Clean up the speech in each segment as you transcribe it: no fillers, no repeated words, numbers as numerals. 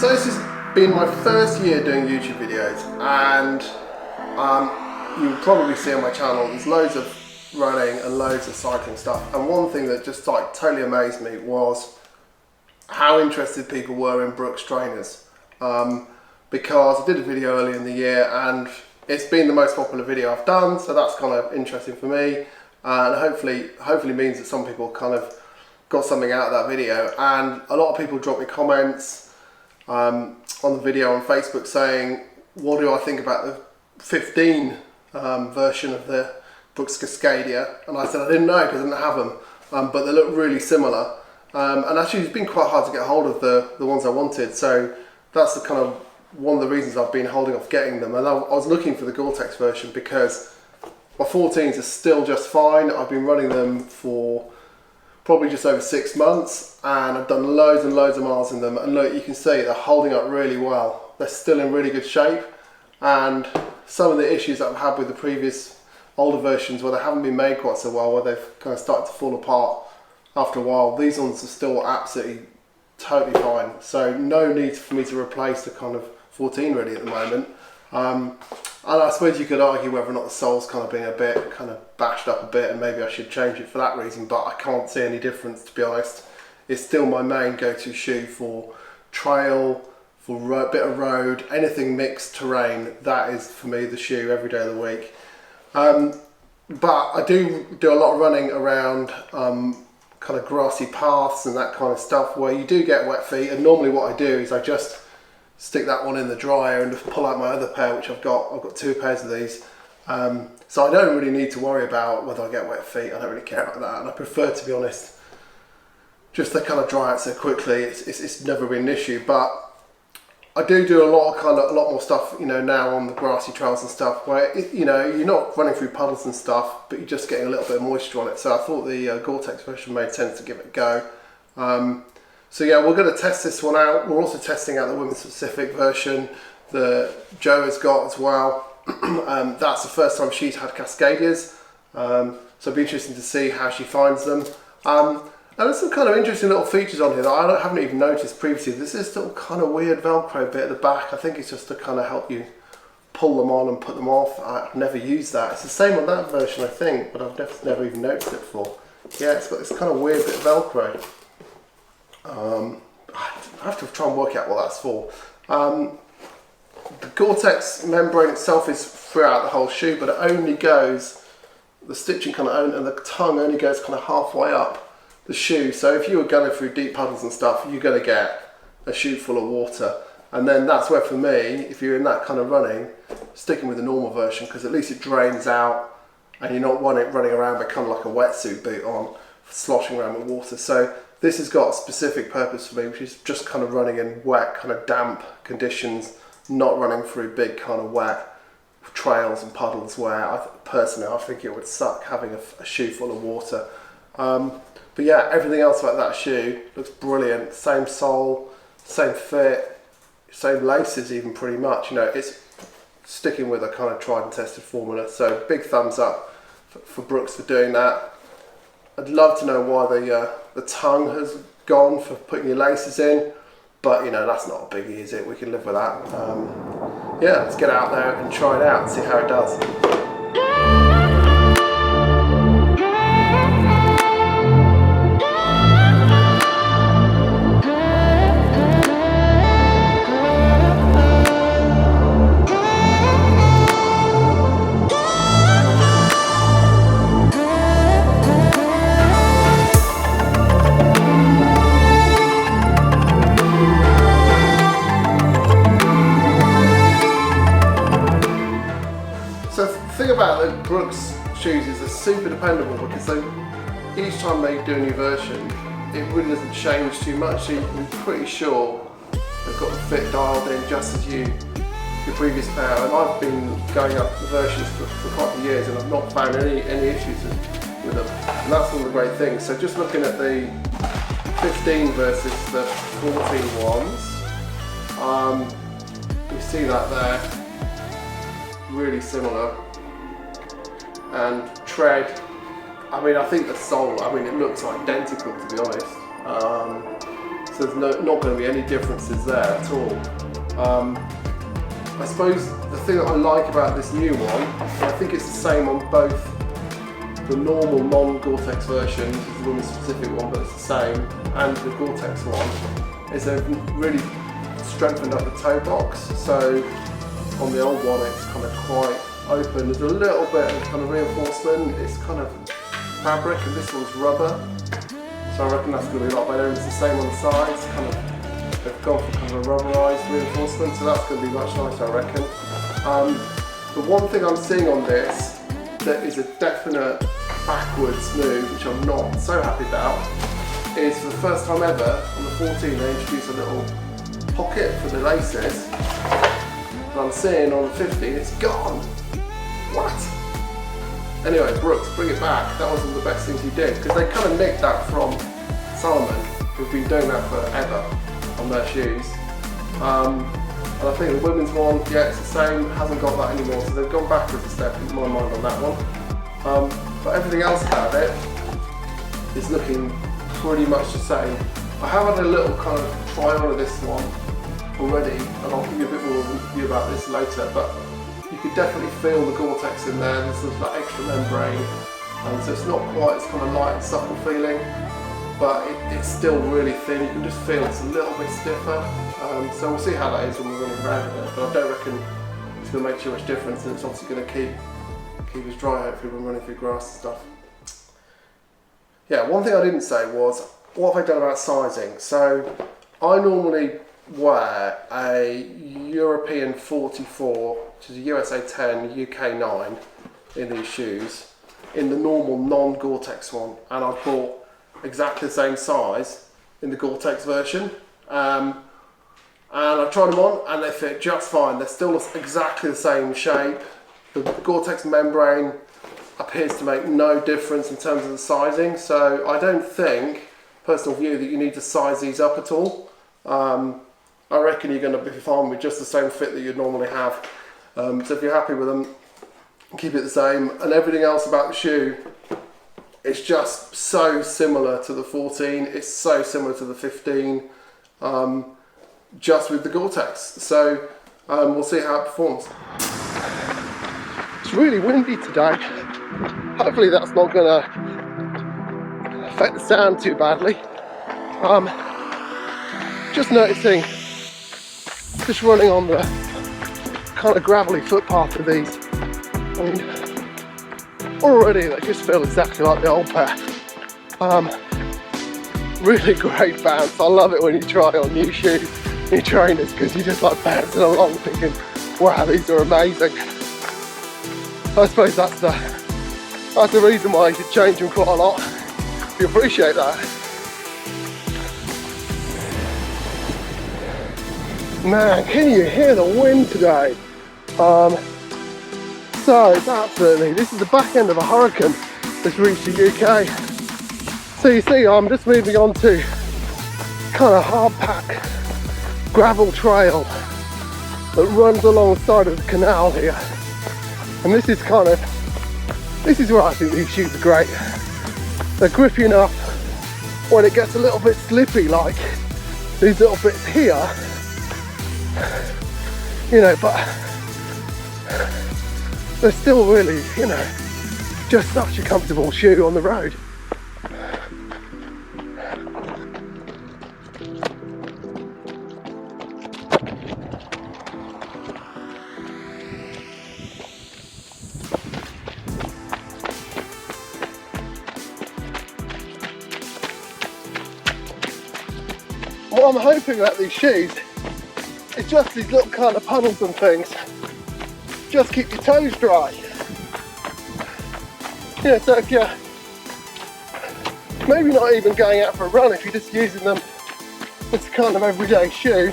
So this has been my first year doing YouTube videos, and you'll probably see on my channel there's loads of running and loads of cycling stuff, and one thing that just like totally amazed me was how interested people were in Brooks trainers, because I did a video earlier in the year and it's been the most popular video I've done, so that's kind of interesting for me, and hopefully means that some people kind of got something out of that video. And a lot of people dropped me comments on the video on Facebook saying, what do I think about the 15 version of the Brooks Cascadia? And I said I didn't know because I didn't have them, but they look really similar, and actually it's been quite hard to get hold of the ones I wanted, so that's the kind of one of the reasons I've been holding off getting them. And I was looking for the Gore-Tex version because my 14s are still just fine. I've been running them for probably just over 6 months, and I've done loads and loads of miles in them, and look, you can see they're holding up really well. They're still in really good shape, and some of the issues that I've had with the previous older versions where they haven't been made quite so well, where they've kind of started to fall apart after a while, these ones are still absolutely totally fine. So no need for me to replace the kind of 14 really at the moment. And I suppose you could argue whether or not the sole's kind of being a bit kind of bashed up a bit, and maybe I should change it for that reason, but I can't see any difference, to be honest. It's still my main go-to shoe for trail, for a bit of road, anything mixed terrain. That is for me the shoe every day of the week. But I do a lot of running around kind of grassy paths and that kind of stuff where you do get wet feet, and normally what I do is I just stick that one in the dryer and just pull out my other pair, which I've got 2 pairs of these, so I don't really need to worry about whether I get wet feet. I don't really care about that, and I prefer, to be honest, just they kind of dry out so quickly. It's never been an issue. But I do a lot more stuff, you know, now on the grassy trails and stuff where you know, you're not running through puddles and stuff, but you're just getting a little bit of moisture on it. So I thought the Gore-Tex version made sense to give it a go. So yeah, we're going to test this one out. We're also testing out the women's specific version that Joe has got as well. That's the first time she's had Cascadias, so it'll be interesting to see how she finds them. And there's some kind of interesting little features on here that I haven't even noticed previously. There's this little kind of weird Velcro bit at the back. I think it's just to kind of help you pull them on and put them off. I've never used that. It's the same on that version, I think, but I've never even noticed it before. Yeah, it's got this kind of weird bit of Velcro. I have to try and work out what that's for. The Gore-Tex membrane itself is throughout the whole shoe, but it only goes, the stitching kind of, and the tongue only goes kind of halfway up the shoe. So if you were going through deep puddles and stuff, you're going to get a shoe full of water. And then that's where, for me, if you're in that kind of running, sticking with the normal version, because at least it drains out and you're not running around with kind of like a wetsuit boot on, sloshing around with water. So this has got a specific purpose for me, which is just kind of running in wet, kind of damp conditions, not running through big kind of wet trails and puddles where personally I think it would suck having a shoe full of water. But yeah, everything else about that shoe looks brilliant. Same sole, same fit, same laces even pretty much. You know, it's sticking with a kind of tried and tested formula. So big thumbs up for Brooks for doing that. I'd love to know why the tongue has gone for putting your laces in, but you know, that's not a biggie, is it? We can live with that. Yeah, let's get out there and try it out and see how it does. About the Brooks shoes is they're super dependable, because each time they do a new version, it really doesn't change too much. So you're pretty sure they've got the fit dialed in just as your previous pair. And I've been going up the versions for quite a few years, and I've not found any issues with them. And that's one of the great things. So just looking at the 15 versus the 14 ones, you see that there, really similar. And tread, I mean, I think the sole, I mean, it looks identical, to be honest. So So there's not going to be any differences there at all. I suppose the thing that I like about this new one, and I think it's the same on both the normal non-Gore-Tex version, this is the women's specific one, but it's the same, and the Gore-Tex one, is they've really strengthened up the toe box. So on the old one it's kind of quite open. There's a little bit of kind of reinforcement. It's kind of fabric, and this one's rubber. So I reckon that's going to be a lot better. It's the same on the sides. Kind of, they've gone for kind of a rubberized reinforcement, so that's going to be much nicer, I reckon. The one thing I'm seeing on this that is a definite backwards move, which I'm not so happy about, is for the first time ever on the 14 they introduced a little pocket for the laces. And I'm seeing on the 15 it's gone. What? Anyway, Brooks, bring it back. That was one of the best things you did, because they kind of nicked that from Salomon, who've been doing that forever on their shoes. And I think the women's one, yeah, it's the same, hasn't got that anymore, so they've gone backwards a step in my mind on that one. But everything else about it is looking pretty much the same. I have had a little kind of try on of this one already, and I'll give you a bit more review about this later, but you could definitely feel the Gore-Tex in there. There's that extra membrane, so it's not quite as kind of light and supple feeling, but it's still really thin. You can just feel it's a little bit stiffer. So we'll see how that is when we're running around in it, but I don't reckon it's going to make too much difference, and it's obviously going to keep us dry hopefully when running through grass and stuff. Yeah, one thing I didn't say was, what have I done about sizing? So I normally wear a European 44, which is a USA 10, UK 9 in these shoes, in the normal non-Gore-Tex one, and I've bought exactly the same size in the Gore-Tex version. And I've tried them on and they fit just fine. They're still exactly the same shape. The Gore-Tex membrane appears to make no difference in terms of the sizing, so I don't think, personal view, that you need to size these up at all. I reckon you're going to be fine with just the same fit that you'd normally have. So if you're happy with them, keep it the same. And everything else about the shoe, it's just so similar to the 14. It's so similar to the 15. Just with the Gore-Tex. So we'll see how it performs. It's really windy today. Hopefully that's not going to affect the sound too badly. Just noticing, just running on the kind of gravelly footpath of these, I mean, already they just feel exactly like the old pair. Really great bounce. I love it when you try on new shoes, new trainers, because you just like bouncing along thinking, wow, these are amazing. I suppose that's the reason why you should change them quite a lot. You appreciate that. Man, can you hear the wind today? So it's absolutely, this is the back end of a hurricane that's reached the UK. So you see, I'm just moving on to kind of hard pack gravel trail that runs alongside of the canal here. And this is where I think these shoes are great. They're grippy enough when it gets a little bit slippy, like these little bits here, you know, but they're still really, you know, just such a comfortable shoe on the road. What I'm hoping about these shoes is just these little kind of puddles and things just keep your toes dry. Yeah, so if you're maybe not even going out for a run, if you're just using them as a kind of everyday shoe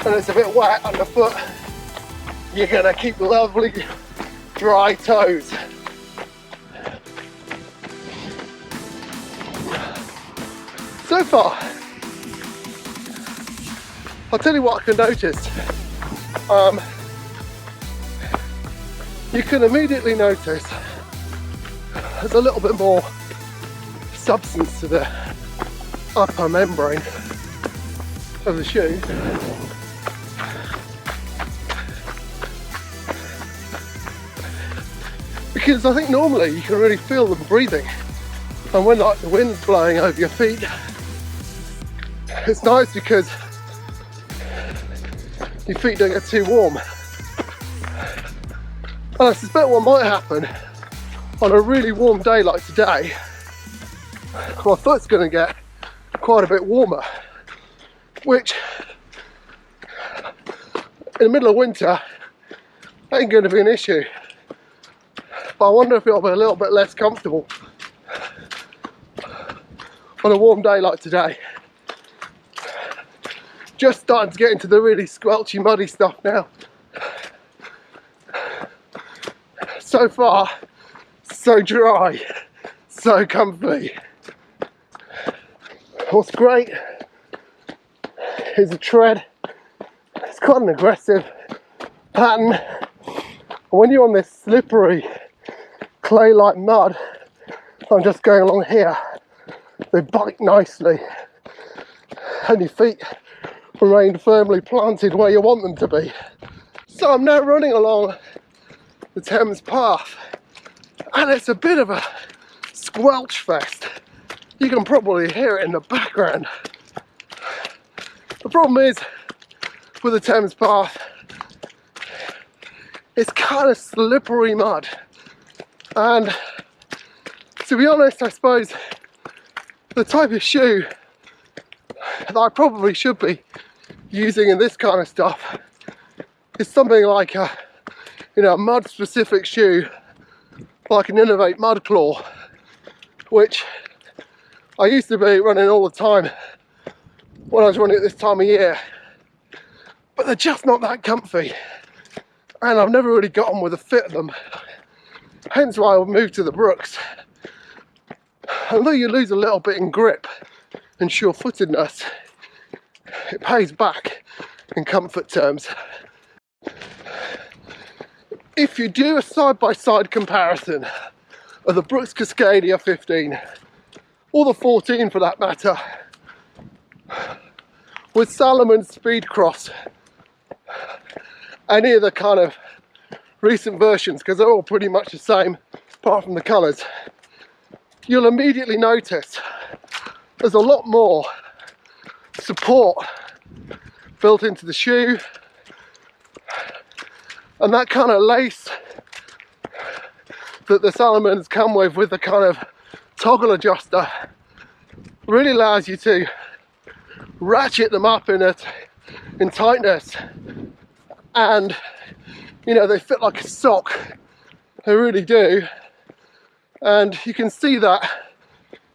and it's a bit wet underfoot, you're gonna keep lovely dry toes. So far, I'll tell you what I can notice. You can immediately notice there's a little bit more substance to the upper membrane. of the shoe. Because I think normally you can really feel them breathing, and when like the wind's blowing over your feet, it's nice because your feet don't get too warm. And I suspect what might happen on a really warm day like today, my foot's going to get quite a bit warmer, which in the middle of winter ain't going to be an issue. But I wonder if it'll be a little bit less comfortable on a warm day like today. Just starting to get into the really squelchy, muddy stuff now. So far, so dry, so comfy. What's great is the tread. It's quite an aggressive pattern. And when you're on this slippery, clay-like mud, I'm just going along here, they bite nicely and your feet remain firmly planted where you want them to be. So I'm now running along the Thames path, and it's a bit of a squelch fest. You can probably hear it in the background. The problem is with the Thames path, it's kind of slippery mud. And to be honest, I suppose the type of shoe that I probably should be using in this kind of stuff is something like a, a mud specific shoe, like an Inov-8 Mudclaw, which I used to be running all the time when I was running at this time of year, but they're just not that comfy, and I've never really got on with the fit of them. Hence why I moved to the Brooks. Although you lose a little bit in grip and sure-footedness, it pays back in comfort terms. If you do a side-by-side comparison of the Brooks Cascadia 15, or the 14 for that matter, with Salomon SpeedCross, any of the kind of recent versions, because they're all pretty much the same apart from the colours, you'll immediately notice there's a lot more support built into the shoe, and that kind of lace that the Salomons come with the kind of toggle adjuster, really allows you to ratchet them up in tightness, and they fit like a sock. They really do. And you can see that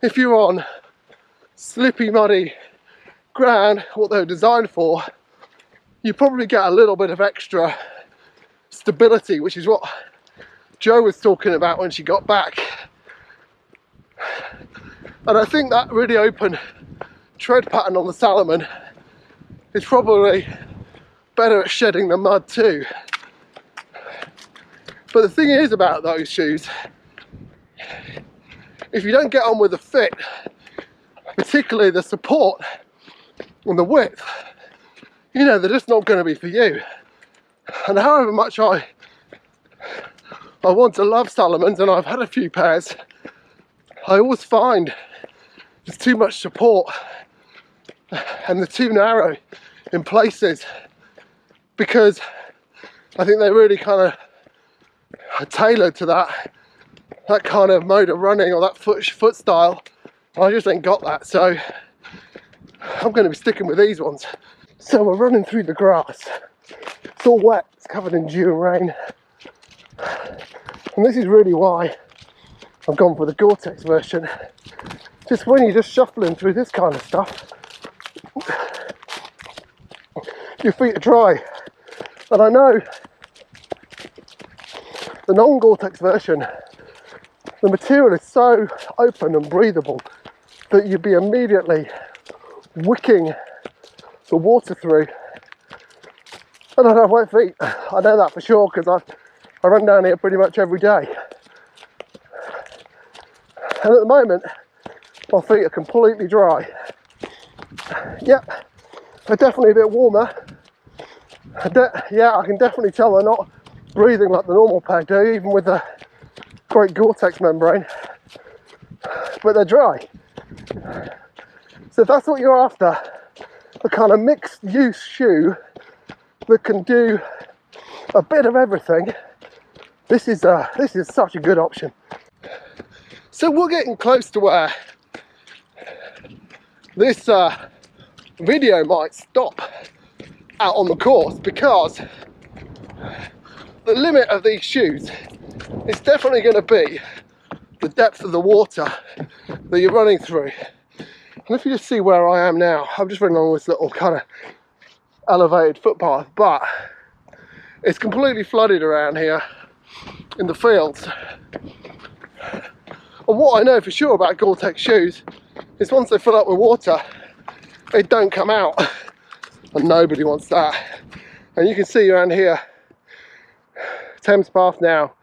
if you're on slippy, muddy ground, what they're designed for, you probably get a little bit of extra stability, which is what Jo was talking about when she got back. And I think that really open tread pattern on the Salomon is probably better at shedding the mud too. But the thing is about those shoes, if you don't get on with the fit, particularly the support and the width, they're just not going to be for you. And however much I want to love Salomons, and I've had a few pairs, I always find there's too much support and they're too narrow in places, because I think they really kind of are tailored to that kind of mode of running, or that foot style. I just ain't got that, so I'm going to be sticking with these ones. So we're running through the grass. It's all wet, it's covered in dew and rain. And this is really why I've gone for the Gore-Tex version. Just when you're just shuffling through this kind of stuff, your feet are dry. And I know the non-Gore-Tex version, the material is so open and breathable that you'd be immediately wicking the water through. I don't have wet feet. I know that for sure, because I run down here pretty much every day. And at the moment, my feet are completely dry. Yep, They're definitely a bit warmer. Yeah, I can definitely tell they're not breathing like the normal pair do, even with the great Gore-Tex membrane. But they're dry. So if that's what you're after, a kind of mixed use shoe that can do a bit of everything, this is such a good option. So we're getting close to where this video might stop out on the course, because the limit of these shoes is definitely going to be the depth of the water that you're running through. And if you just see where I am now, I'm just running along this little kind of elevated footpath, but it's completely flooded around here in the fields. And what I know for sure about Gore-Tex shoes is once they fill up with water, they don't come out, and nobody wants that. And you can see around here, Thames Path now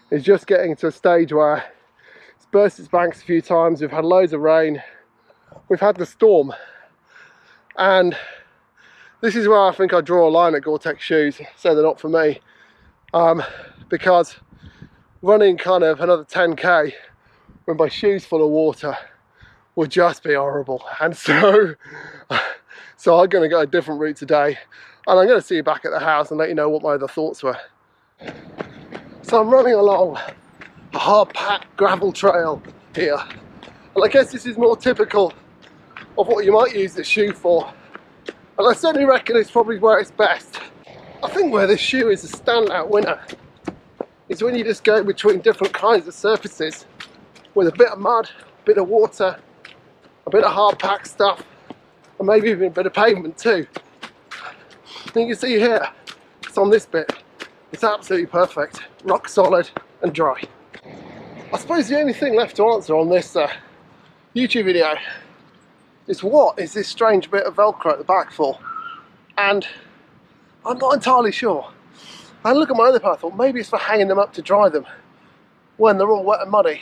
is just getting to a stage where it's burst its banks a few times. We've had loads of rain, we've had the storm, and this is where I think I draw a line at Gore-Tex shoes, so they're not for me, because running kind of another 10k when my shoes full of water would just be horrible. And so I'm going to go a different route today, and I'm going to see you back at the house and let you know what my other thoughts were. So I'm running along a hard-packed gravel trail here, and I guess this is more typical of what you might use this shoe for, and I certainly reckon it's probably where it's best. I think where this shoe is a standout winner is when you just go between different kinds of surfaces with a bit of mud, a bit of water, a bit of hard-packed stuff, and maybe even a bit of pavement too. And you can see here, it's on this bit, it's absolutely perfect, rock solid and dry. I suppose the only thing left to answer on this YouTube video is, what is this strange bit of Velcro at the back for? And I'm not entirely sure. I look at my other pair, I thought maybe it's for hanging them up to dry them when they're all wet and muddy.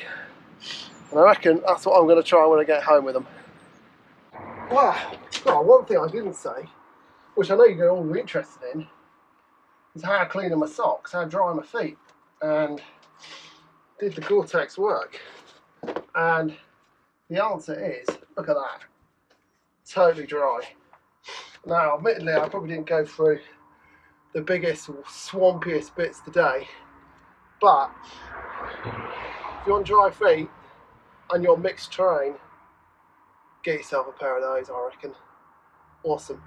And I reckon that's what I'm going to try when I get home with them. Wow, well, one thing I didn't say, which I know you're all interested in, is how clean are my socks, how dry are my feet. And did the Gore-Tex work? And the answer is, look at that, totally dry. Now, admittedly, I probably didn't go through the biggest or swampiest bits today, but if you're on dry feet and you're mixed terrain, get yourself a pair of those, I reckon. Awesome.